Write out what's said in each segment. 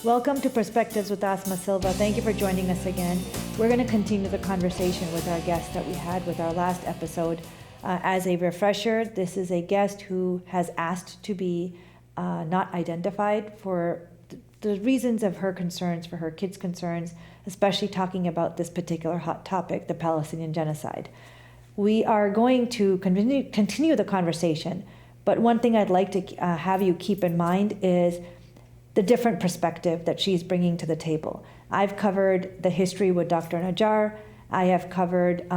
Welcome to Perspectives with Asima Silva. Thank you for joining us again. We're going to continue the conversation with our guest that we had with our last episode. As a refresher, this is a guest who has asked to be not identified for the reasons of her concerns, for her kids' concerns, especially talking about this particular hot topic, the Palestinian genocide. We are going to continue the conversation, but one thing I'd like to have you keep in mind is the different perspective that she's bringing to the table. I've covered the history with Dr. Najjar. I have covered,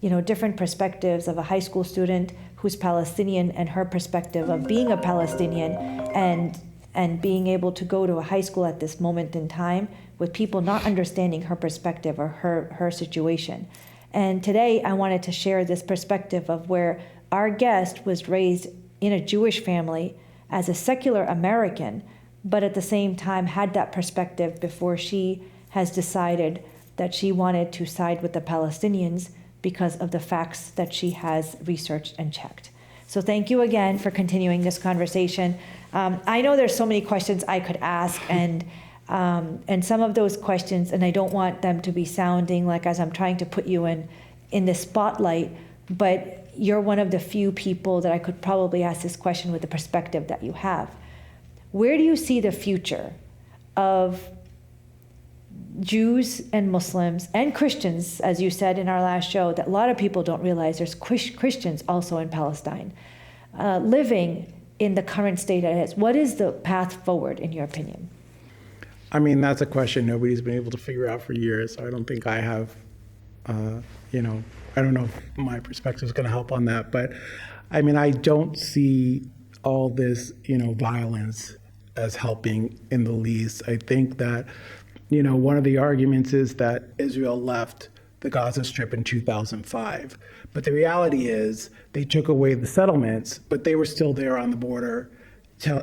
different perspectives of a high school student who's Palestinian and her perspective of being a Palestinian and being able to go to a high school at this moment in time with people not understanding her perspective or her situation. And today I wanted to share this perspective of where our guest was raised in a Jewish family as a secular American, but at the same time had that perspective before she has decided that she wanted to side with the Palestinians because of the facts that she has researched and checked. So thank you again for continuing this conversation. I know there's so many questions I could ask, and some of those questions, and I don't want them to be sounding like as I'm trying to put you in the spotlight, but you're one of the few people that I could probably ask this question with the perspective that you have. Where do you see the future of Jews and Muslims and Christians, as you said in our last show, that a lot of people don't realize there's Christians also in Palestine, living in the current state it is? What is the path forward, in your opinion? I mean, that's a question nobody's been able to figure out for years. So I don't think I have, I don't know if my perspective is going to help on that. But I mean, I don't see all this, violence as helping in the least. I think that, one of the arguments is that Israel left the Gaza Strip in 2005. But the reality is they took away the settlements, but they were still there on the border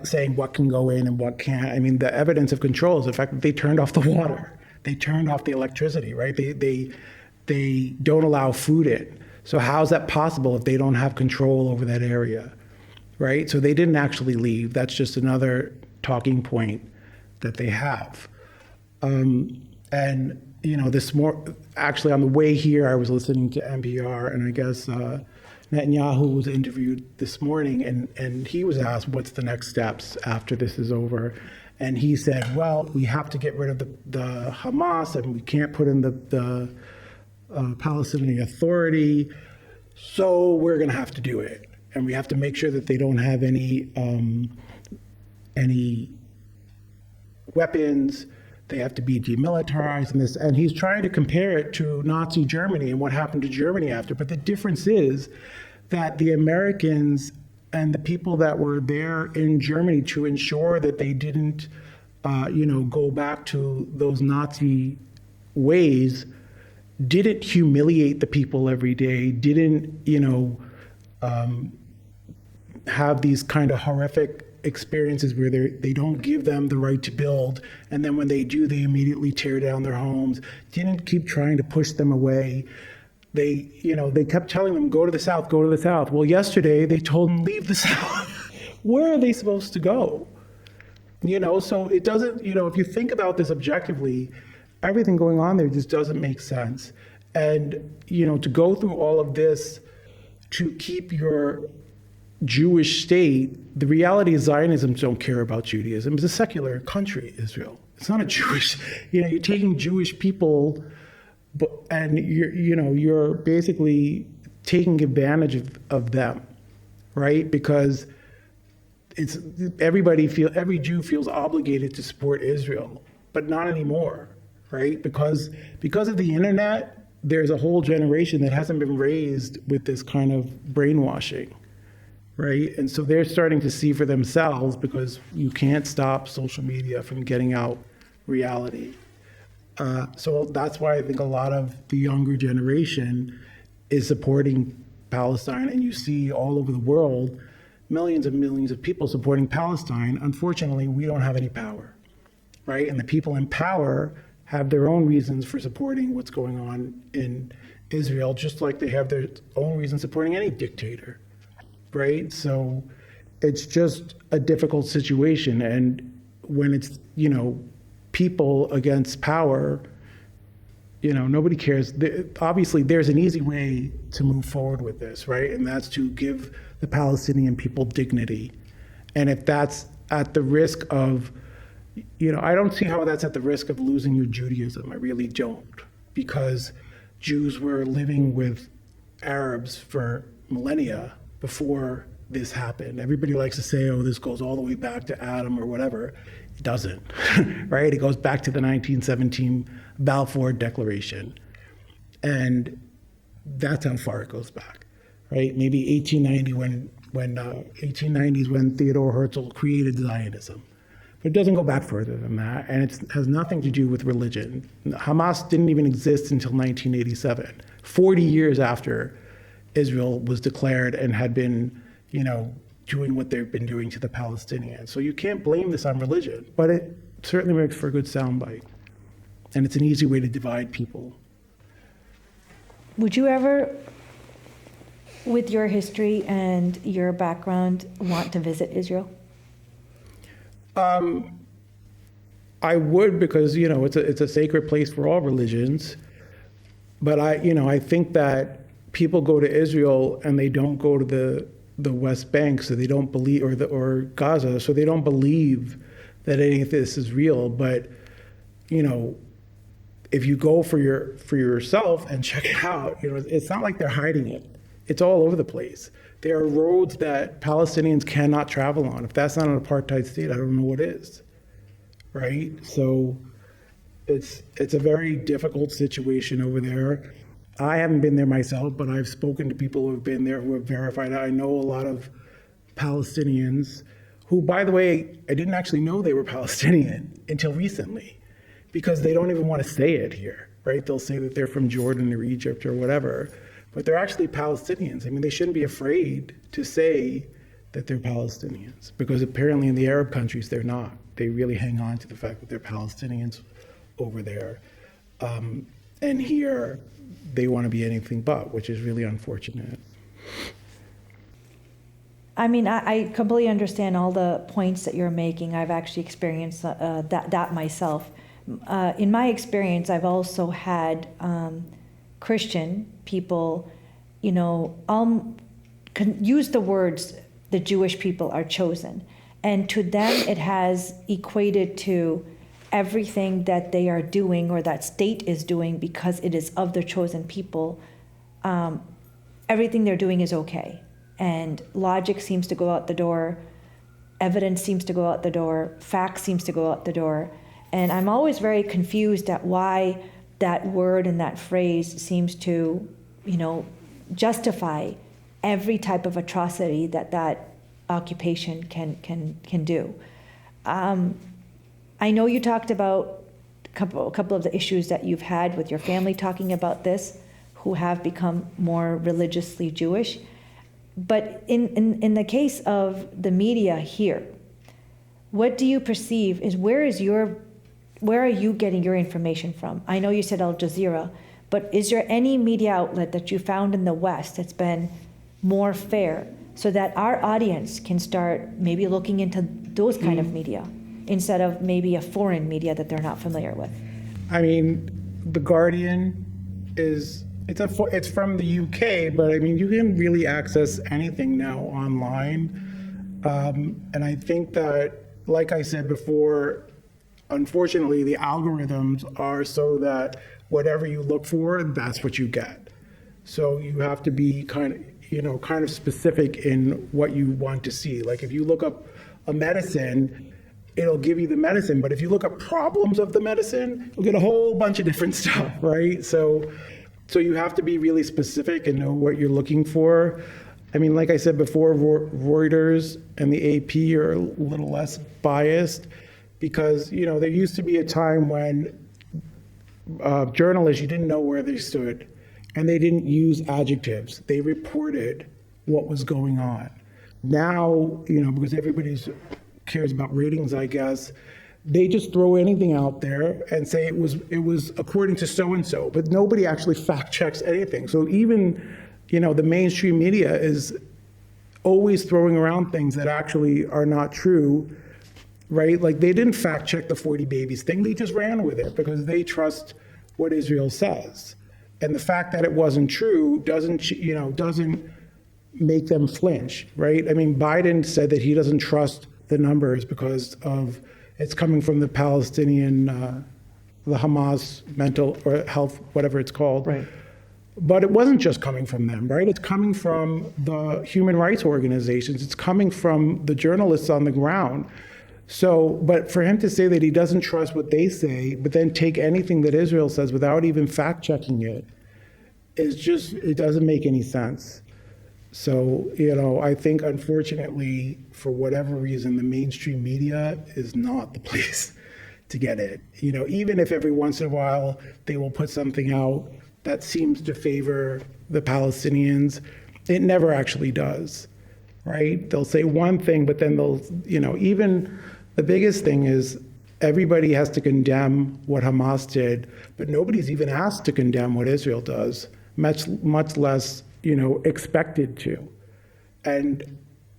saying what can go in and what can't. I mean, the evidence of control is the fact that they turned off the water. They turned off the electricity, right? They don't allow food in. So how's that possible if they don't have control over that area, right? So they didn't actually leave. That's just another talking point that they have. Actually on the way here, I was listening to NPR, and I guess Netanyahu was interviewed this morning, and he was asked what's the next steps after this is over. And he said, well, we have to get rid of the Hamas, and we can't put in the Palestinian Authority, so we're going to have to do it. And we have to make sure that they don't have any weapons. They have to be demilitarized and this. And he's trying to compare it to Nazi Germany and what happened to Germany after. But the difference is that the Americans and the people that were there in Germany to ensure that they didn't, go back to those Nazi ways, didn't humiliate the people every day, didn't, have these kind of horrific experiences where they don't give them the right to build, and then when they do, they immediately tear down their homes. Didn't keep trying to push them away. They kept telling them, go to the South, go to the South. Well, yesterday they told them, leave the South. Where are they supposed to go? So it doesn't, if you think about this objectively, everything going on there just doesn't make sense. And, to go through all of this to keep your Jewish state, the reality is Zionists don't care about Judaism. It's a secular country, Israel. It's not a Jewish, you're taking Jewish people and you're basically taking advantage of them, right? Because every Jew feels obligated to support Israel, but not anymore, right? Because of the internet, there's a whole generation that hasn't been raised with this kind of brainwashing. Right? And so they're starting to see for themselves, because you can't stop social media from getting out reality. So that's why I think a lot of the younger generation is supporting Palestine. And you see all over the world, millions and millions of people supporting Palestine. Unfortunately, we don't have any power, right? And the people in power have their own reasons for supporting what's going on in Israel, just like they have their own reasons supporting any dictator. Right? So it's just a difficult situation. And when it's, people against power, nobody cares. Obviously, there's an easy way to move forward with this, right? And that's to give the Palestinian people dignity. And if that's at the risk of, I don't see how that's at the risk of losing your Judaism. I really don't. Because Jews were living with Arabs for millennia before this happened. Everybody likes to say, oh, this goes all the way back to Adam or whatever. It doesn't, right? It goes back to the 1917 Balfour Declaration. And that's how far it goes back, right? Maybe 1890 1890s when Theodore Herzl created Zionism. But it doesn't go back further than that, and it has nothing to do with religion. Hamas didn't even exist until 1987, 40 years after Israel was declared and had been, doing what they've been doing to the Palestinians. So you can't blame this on religion, but it certainly makes for a good soundbite. And it's an easy way to divide people. Would you ever, with your history and your background, want to visit Israel? I would, because it's a sacred place for all religions. But I think that people go to Israel and they don't go to the West Bank, so they don't believe, or Gaza, so they don't believe that any of this is real. But if you go for yourself and check it out, it's not like they're hiding it. It's all over the place. There are roads that Palestinians cannot travel on. If that's not an apartheid state, I don't know what is, right? So it's a very difficult situation over there. I haven't been there myself, but I've spoken to people who have been there who have verified it. I know a lot of Palestinians who, by the way, I didn't actually know they were Palestinian until recently, because they don't even want to say it here, right? They'll say that they're from Jordan or Egypt or whatever. But they're actually Palestinians. I mean, they shouldn't be afraid to say that they're Palestinians, because apparently in the Arab countries, they're not. They really hang on to the fact that they're Palestinians over there. And here, they want to be anything but, which is really unfortunate. I mean, I completely understand all the points that you're making. I've actually experienced that myself. In my experience, I've also had Christian people, use the words, the Jewish people are chosen. And to them, it has equated to everything that they are doing or that state is doing, because it is of the chosen people. Everything they're doing is okay. And logic seems to go out the door. Evidence seems to go out the door. Facts seems to go out the door. And I'm always very confused at why that word and that phrase seems to, justify every type of atrocity that occupation can do. I know you talked about a couple of the issues that you've had with your family talking about this, who have become more religiously Jewish. But in the case of the media here, what do you perceive is where are you getting your information from? I know you said Al Jazeera, but is there any media outlet that you found in the West that's been more fair, so that our audience can start maybe looking into those kind of media instead of maybe a foreign media that they're not familiar with? I mean, The Guardian it's from the UK, but I mean, you can really access anything now online. And I think that, like I said before, unfortunately, the algorithms are so that whatever you look for, that's what you get. So you have to be kind of specific in what you want to see. Like if you look up a medicine, it'll give you the medicine. But if you look up problems of the medicine, you'll get a whole bunch of different stuff, right? So you have to be really specific and know what you're looking for. I mean, like I said before, Reuters and the AP are a little less biased, because, there used to be a time when journalists, you didn't know where they stood, and they didn't use adjectives. They reported what was going on. Now, because everybody cares about ratings, I guess, they just throw anything out there and say it was according to so-and-so, but nobody actually fact checks anything. So even, the mainstream media is always throwing around things that actually are not true. right? Like they didn't fact check the 40 babies thing. They just ran with it because they trust what Israel says. And the fact that it wasn't true doesn't make them flinch, right? I mean, Biden said that he doesn't trust the numbers because of it's coming from the Palestinian, the Hamas mental or health, whatever it's called. Right. But it wasn't just coming from them, right? It's coming from the human rights organizations. It's coming from the journalists on the ground. So, but for him to say that he doesn't trust what they say, but then take anything that Israel says without even fact checking it, is just, it doesn't make any sense. So, I think unfortunately, for whatever reason, the mainstream media is not the place to get it. Even if every once in a while they will put something out that seems to favor the Palestinians, it never actually does, right? They'll say one thing, but then they'll, even the biggest thing is everybody has to condemn what Hamas did, but nobody's even asked to condemn what Israel does, much less, expected to. And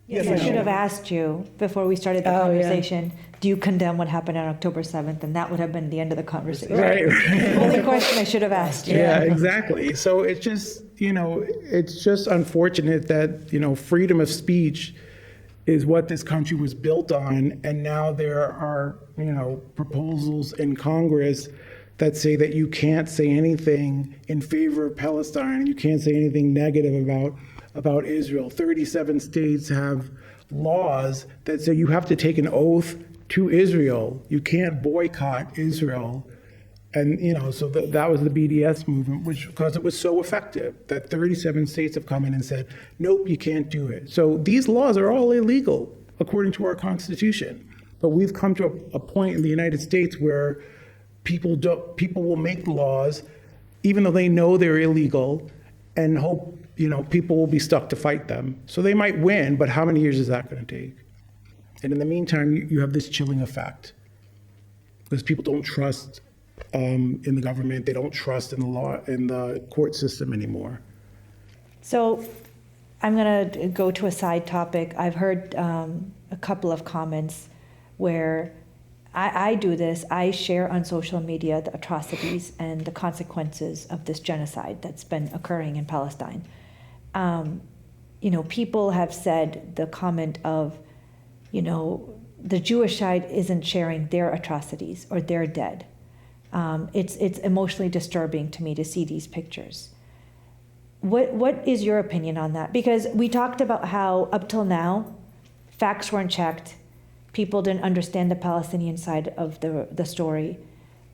Yes, I should have asked you before we started the conversation, do you condemn what happened on October 7th? And that would have been the end of the conversation. Right. The only question I should have asked you. Yeah, exactly. So it's just, it's just unfortunate that, freedom of speech is what this country was built on. And now there are, proposals in Congress that say that you can't say anything in favor of Palestine. You can't say anything negative about Israel. 37 states have laws that say you have to take an oath to Israel. You can't boycott Israel. And, so that was the BDS movement, because it was so effective that 37 states have come in and said, nope, you can't do it. So these laws are all illegal according to our Constitution. But we've come to a point in the United States where people will make laws, even though they know they're illegal, and hope, people will be stuck to fight them. So they might win, but how many years is that going to take? And in the meantime, you have this chilling effect because people don't trust in the government. They don't trust in the law, in the court system anymore. So I'm going to go to a side topic. I've heard a couple of comments where I do this. I share on social media the atrocities and the consequences of this genocide that's been occurring in Palestine. People have said the comment of, the Jewish side isn't sharing their atrocities or they're dead. It's emotionally disturbing to me to see these pictures. What is your opinion on that? Because we talked about how up till now, facts weren't checked. People didn't understand the Palestinian side of the story.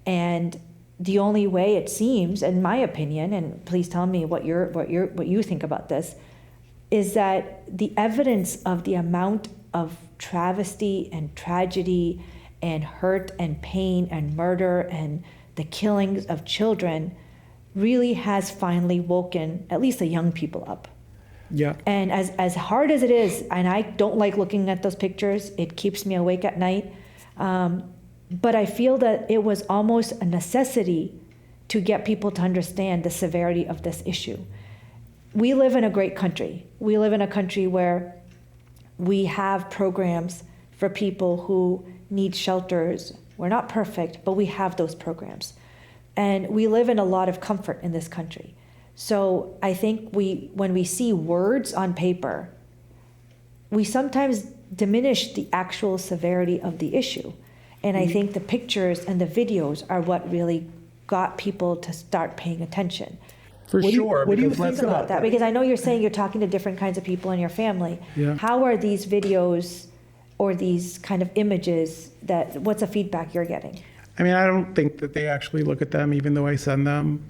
And the only way it seems, in my opinion, and please tell me what you think about this, is that the evidence of the amount of travesty and tragedy and hurt and pain and murder and the killings of children really has finally woken at least the young people up. Yeah. And as hard as it is, and I don't like looking at those pictures, it keeps me awake at night. But I feel that it was almost a necessity to get people to understand the severity of this issue. We live in a great country. We live in a country where we have programs for people who need shelters. We're not perfect, but we have those programs. And we live in a lot of comfort in this country. So I think when we see words on paper, we sometimes diminish the actual severity of the issue. And I think the pictures and the videos are what really got people to start paying attention. For sure. What do you think about that? Because I know you're saying you're talking to different kinds of people in your family. Yeah. How are these videos or these kind of images what's the feedback you're getting? I mean, I don't think that they actually look at them, even though I send them.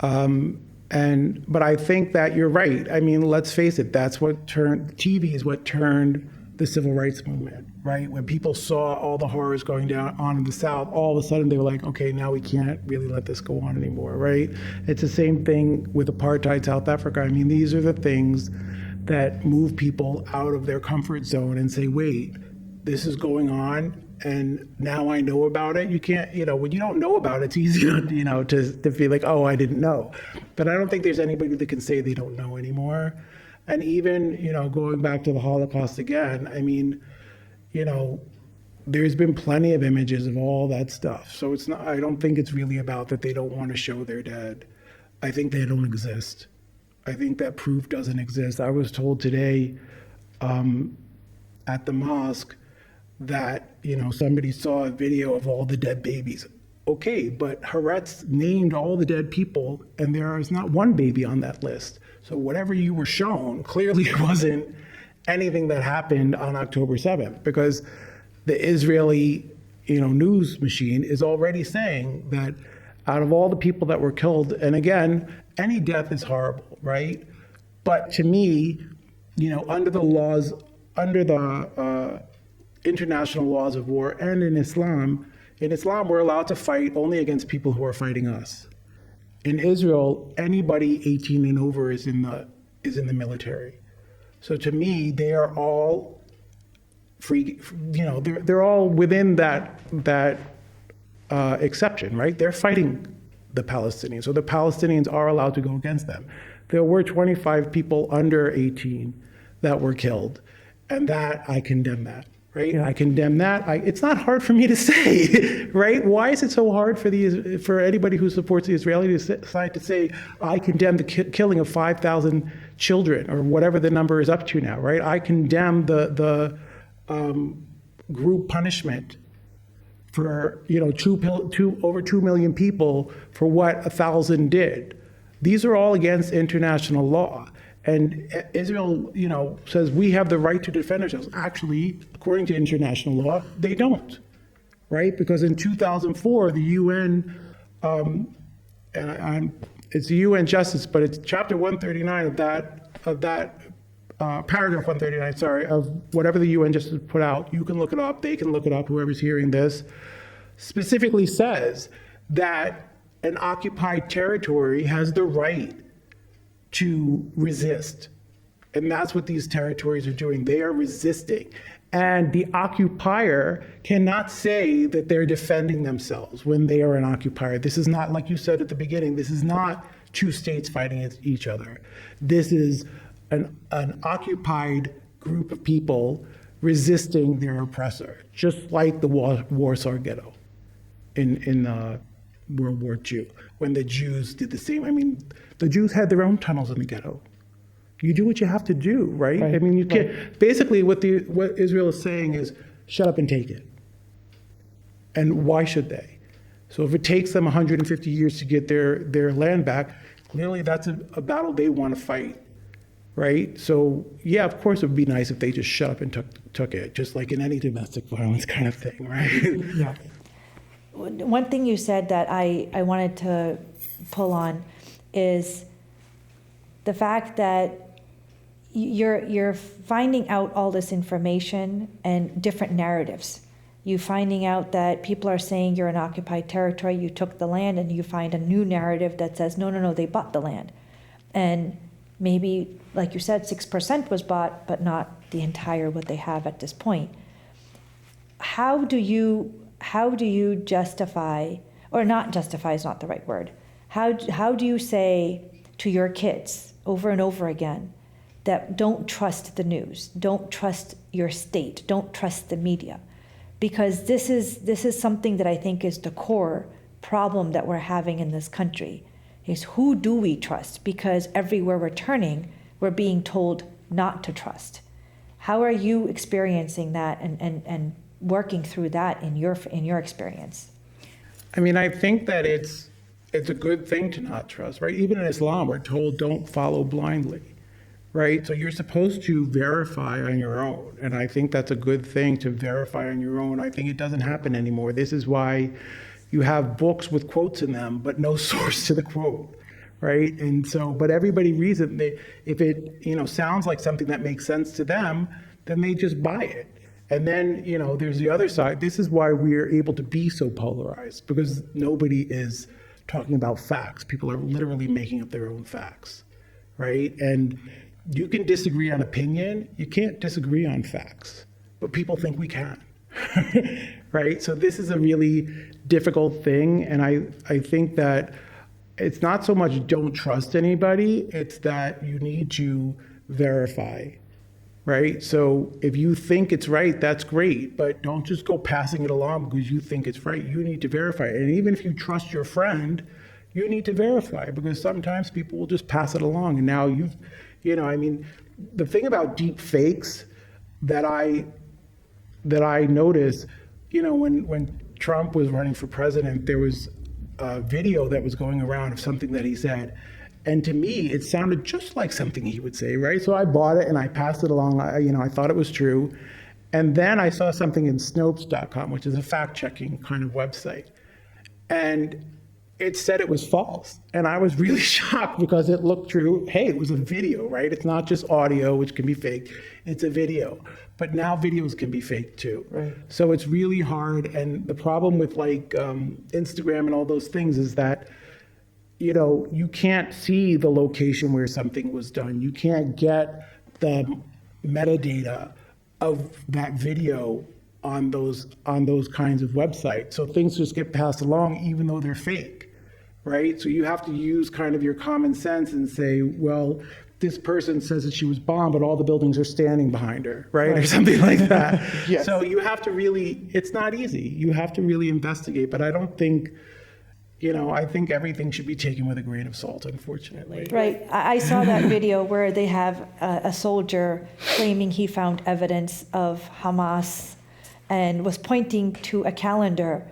But I think that you're right. I mean, let's face it, TV is what turned the civil rights movement, right? When people saw all the horrors going on in the South, all of a sudden they were like, okay, now we can't really let this go on anymore, right? It's the same thing with apartheid South Africa. I mean, these are the things that move people out of their comfort zone and say, wait, this is going on, and now I know about it. You can't, when you don't know about it, it's easy to feel like, oh, I didn't know. But I don't think there's anybody that can say they don't know anymore. And even, going back to the Holocaust again, I mean, there's been plenty of images of all that stuff. So it's not, I don't think it's really about that they don't want to show their dead. I think they don't exist. I think that proof doesn't exist. I was told today at the mosque that, somebody saw a video of all the dead babies. Okay, but Haaretz named all the dead people, and there is not one baby on that list. So whatever you were shown clearly wasn't anything that happened on October 7th, because the Israeli, news machine is already saying that out of all the people that were killed, and again, any death is horrible, right? But to me, under the laws, under the international laws of war, and in Islam, we're allowed to fight only against people who are fighting us. In Israel, anybody 18 and over is in the military. So to me, they are all free. They're all within that exception, right? They're fighting the Palestinians, so the Palestinians are allowed to go against them. There were 25 people under 18 that were killed, and that I condemn that. Right? I condemn that. It's not hard for me to say, right? Why is it so hard for anybody who supports the Israeli side to say, I condemn the killing of 5,000 children, or whatever the number is up to now, right? I condemn the group punishment for, over 2 million people for what 1,000 did. These are all against international law. And Israel, says we have the right to defend ourselves. Actually, according to international law, they don't, right? Because in 2004, the UN, it's the UN Justice, but it's Chapter 139 of that paragraph 139, sorry, of whatever the UN Justice put out. You can look it up. They can look it up. Whoever's hearing this specifically says that an occupied territory has the right to resist. And that's what these territories are doing. They are resisting. And the occupier cannot say that they're defending themselves when they are an occupier. This is not, like you said at the beginning, this is not two states fighting each other. This is an occupied group of people resisting their oppressor, just like the Warsaw Ghetto in World War II, when the Jews did the same. I mean, the Jews had their own tunnels in the ghetto. You do what you have to do, right? I mean, you can't. Basically, what Israel is saying is, shut up and take it. And why should they? So if it takes them 150 years to get their land back, clearly that's a battle they want to fight, right? So yeah, of course it would be nice if they just shut up and took it, just like in any domestic violence kind of thing, right? Yeah. One thing you said that I wanted to pull on is the fact that you're finding out all this information and different narratives. You finding out that people are saying you're in occupied territory, you took the land, and you find a new narrative that says, no, they bought the land. And maybe, like you said, 6% was bought, but not the entire what they have at this point. How do you justify, or not justify is not the right word. How do you say to your kids over and over again that don't trust the news, don't trust your state, don't trust the media? Because this is something that I think is the core problem that we're having in this country, is who do we trust? Because everywhere we're turning, we're being told not to trust. How are you experiencing that and working through that in your experience? I mean, I think that it's a good thing to not trust, right? Even in Islam, we're told don't follow blindly, right? So you're supposed to verify on your own. And I think that's a good thing, to verify on your own. I think it doesn't happen anymore. This is why you have books with quotes in them, but no source to the quote, right? And so, but everybody reads it. If it, sounds like something that makes sense to them, then they just buy it. And then, there's the other side. This is why we're able to be so polarized, because nobody is talking about facts. People are literally making up their own facts, right? And you can disagree on opinion. You can't disagree on facts, but people think we can, right? So this is a really difficult thing. And I think that it's not so much don't trust anybody, it's that you need to verify right? So if you think it's right, that's great, but don't just go passing it along because you think it's right. You need to verify it. And even if you trust your friend, you need to verify, because sometimes people will just pass it along. And now the thing about deep fakes that I noticed, when Trump was running for president, there was a video that was going around of something that he said. And to me, it sounded just like something he would say, right? So I bought it and I passed it along. I thought it was true. And then I saw something in Snopes.com, which is a fact-checking kind of website. And it said it was false. And I was really shocked because it looked true. Hey, it was a video, right? It's not just audio, which can be faked. It's a video. But now videos can be faked too. Right. So it's really hard. And the problem with Instagram and all those things is that you can't see the location where something was done. You can't get the metadata of that video on those kinds of websites. So things just get passed along even though they're fake, right? So you have to use kind of your common sense and say, well, this person says that she was bombed, but all the buildings are standing behind her, right? Or something like that. Yes. So you have to really, it's not easy. You have to really investigate, but I don't think, I think everything should be taken with a grain of salt, unfortunately. Right. I saw that video where they have a soldier claiming he found evidence of Hamas and was pointing to a calendar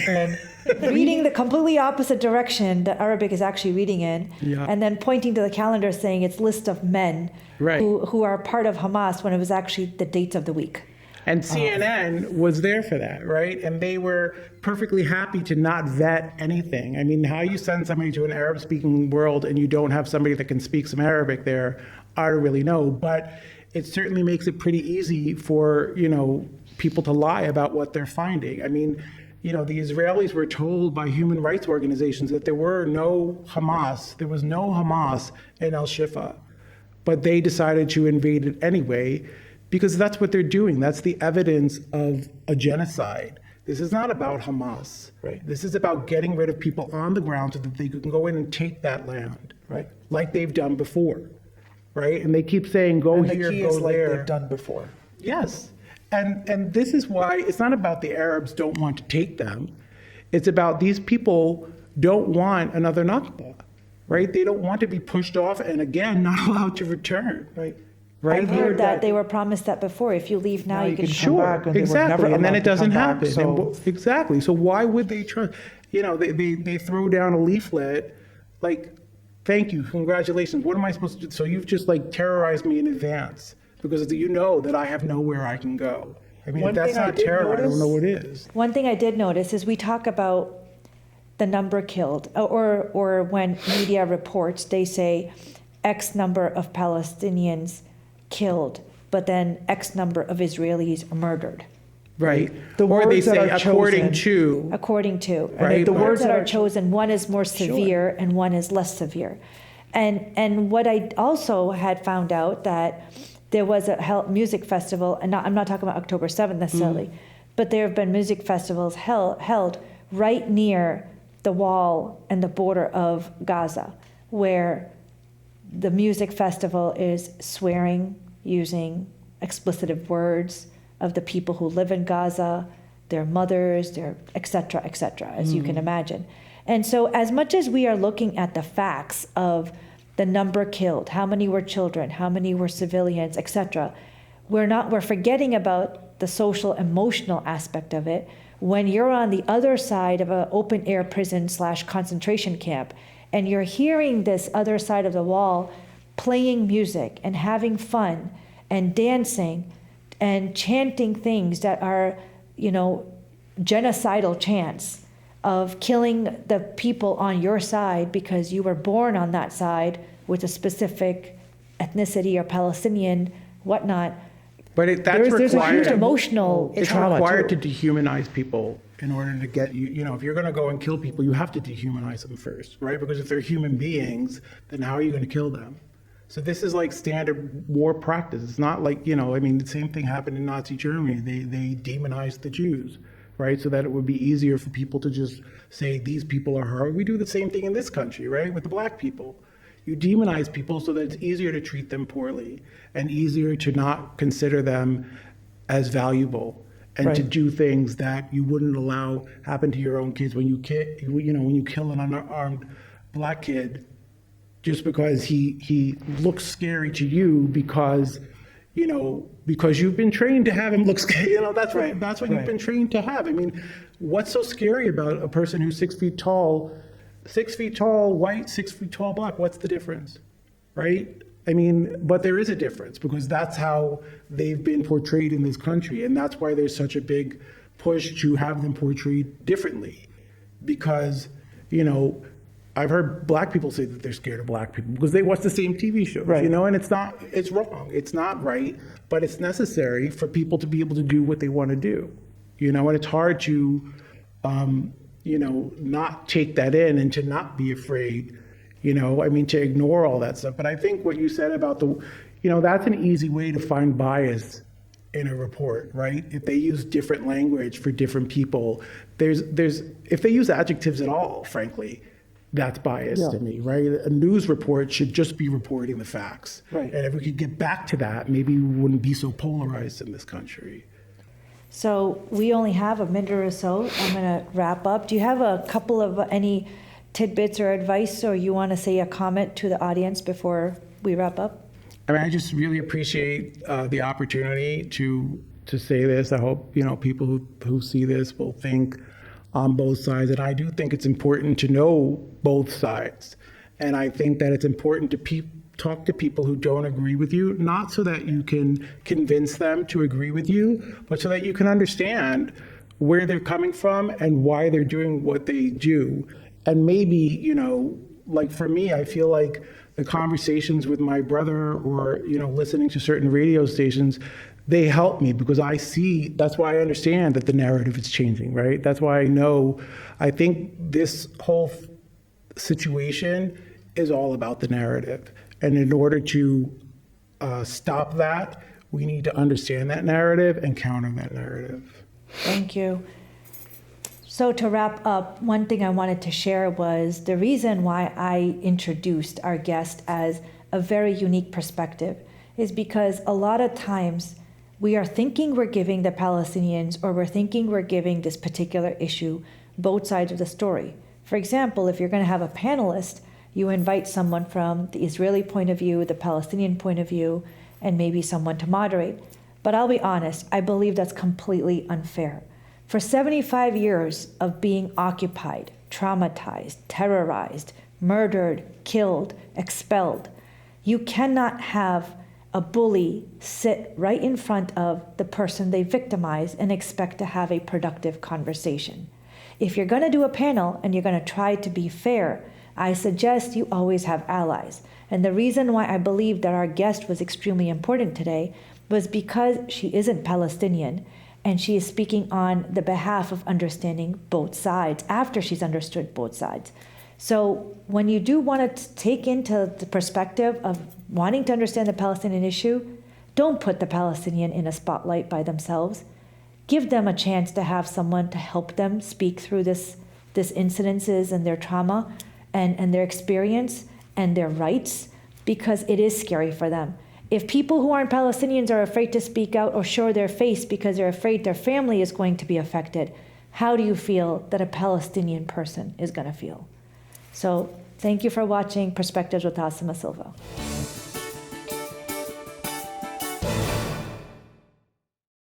and reading the completely opposite direction that Arabic is actually reading in, and then pointing to the calendar saying it's list of men who are part of Hamas when it was actually the dates of the week. And CNN was there for that, right? And they were perfectly happy to not vet anything. I mean, how you send somebody to an Arab-speaking world and you don't have somebody that can speak some Arabic there, I don't really know. But it certainly makes it pretty easy for, people to lie about what they're finding. I mean, the Israelis were told by human rights organizations that there was no Hamas in Al-Shifa, but they decided to invade it anyway, because that's what they're doing. That's the evidence of a genocide. This is not about Hamas. Right. This is about getting rid of people on the ground so that they can go in and take that land, Right. like they've done before, right? And they keep saying, go And here, the key go is like there. they've done before. Yes. And this is why it's not about the Arabs don't want to take them. It's about these people don't want another Nakba, right? They don't want to be pushed off and, again, not allowed to return. Right. Right? I've heard that they were promised that before. If you leave now, you can come back, and they were exactly, never and then allowed it to doesn't come back, happen. so- Exactly. So why would they trust? They throw down a leaflet, like, thank you, congratulations. What am I supposed to do? So you've just terrorized me in advance because that I have nowhere I can go. I mean, One if that's thing I not did terror, I don't notice- know what is. One thing I did notice is we talk about the number killed, or when media reports, they say X number of Palestinians killed, but then X number of Israelis murdered. Right. The or they words that say are according chosen. to. According to. Right. The But- words that are chosen, one is more severe and one is less severe. And what I also had found out that there was a music festival, and I'm not talking about October 7th necessarily, but there have been music festivals held right near the wall and the border of Gaza, where the music festival is swearing, using explicit words of the people who live in Gaza, their mothers, their et cetera, as you can imagine. And so as much as we are looking at the facts of the number killed, how many were children, how many were civilians, et cetera, we're forgetting about the social emotional aspect of it when you're on the other side of an open air prison / concentration camp and you're hearing this other side of the wall playing music and having fun and dancing and chanting things that are, genocidal chants of killing the people on your side because you were born on that side with a specific ethnicity or Palestinian, whatnot. But that's There's a required. huge emotional It's trauma, required too. to dehumanize people in order to get you. If you're going to go and kill people, you have to dehumanize them first, right? Because if they're human beings, then how are you going to kill them? So this is like standard war practice. It's not like, the same thing happened in Nazi Germany. They demonized the Jews, right? So that it would be easier for people to just say, these people are horrible. We do the same thing in this country, right? With the black people. You demonize people so that it's easier to treat them poorly and easier to not consider them as valuable and to do things that you wouldn't allow happen to your own kids when you kill an unarmed black kid just because he looks scary to you because you've been trained to have him look scary. That's what you've been trained to have. I mean, what's so scary about a person who's 6 feet tall, white, 6 feet tall, black? What's the difference, right? I mean, but there is a difference because that's how they've been portrayed in this country. And that's why there's such a big push to have them portrayed differently. Because, I've heard black people say that they're scared of black people because they watch the same TV shows, and it's wrong. It's not right, but it's necessary for people to be able to do what they want to do, and it's hard to, not take that in and to not be afraid, to ignore all that stuff. But I think what you said about that's an easy way to find bias in a report, right? If they use different language for different people, if they use adjectives at all, frankly, that's bias to me, right? A news report should just be reporting the facts. Right. And if we could get back to that, maybe we wouldn't be so polarized in this country. So we only have a minute or so. I'm going to wrap up. Do you have a couple of any tidbits or advice, or you want to say a comment to the audience before we wrap up? I mean, I just really appreciate the opportunity to say this. I hope, people who see this will think on both sides. And I do think it's important to know both sides. And I think that it's important to talk to people who don't agree with you, not so that you can convince them to agree with you, but so that you can understand where they're coming from and why they're doing what they do. And maybe, like for me, I feel like the conversations with my brother or, listening to certain radio stations, they help me because that's why I understand that the narrative is changing, right? That's why I think this whole situation is all about the narrative. And in order to stop that, we need to understand that narrative and counter that narrative. Thank you. So to wrap up, one thing I wanted to share was the reason why I introduced our guest as a very unique perspective is because a lot of times we are thinking we're giving the Palestinians or we're thinking we're giving this particular issue both sides of the story. For example, if you're going to have a panelist, you invite someone from the Israeli point of view, the Palestinian point of view, and maybe someone to moderate. But I'll be honest, I believe that's completely unfair. For 75 years of being occupied, traumatized, terrorized, murdered, killed, expelled, you cannot have a bully sit right in front of the person they victimized and expect to have a productive conversation. If you're going to do a panel and you're going to try to be fair, I suggest you always have allies. And the reason why I believe that our guest was extremely important today was because she isn't Palestinian and she is speaking on the behalf of understanding both sides after she's understood both sides. So when you do want to take into the perspective of wanting to understand the Palestinian issue, don't put the Palestinian in a spotlight by themselves. Give them a chance to have someone to help them speak through this incidences and their trauma and their experience and their rights, because it is scary for them. If people who aren't Palestinians are afraid to speak out or show their face because they're afraid their family is going to be affected, how do you feel that a Palestinian person is going to feel? So thank you for watching Perspectives with Asima Silva.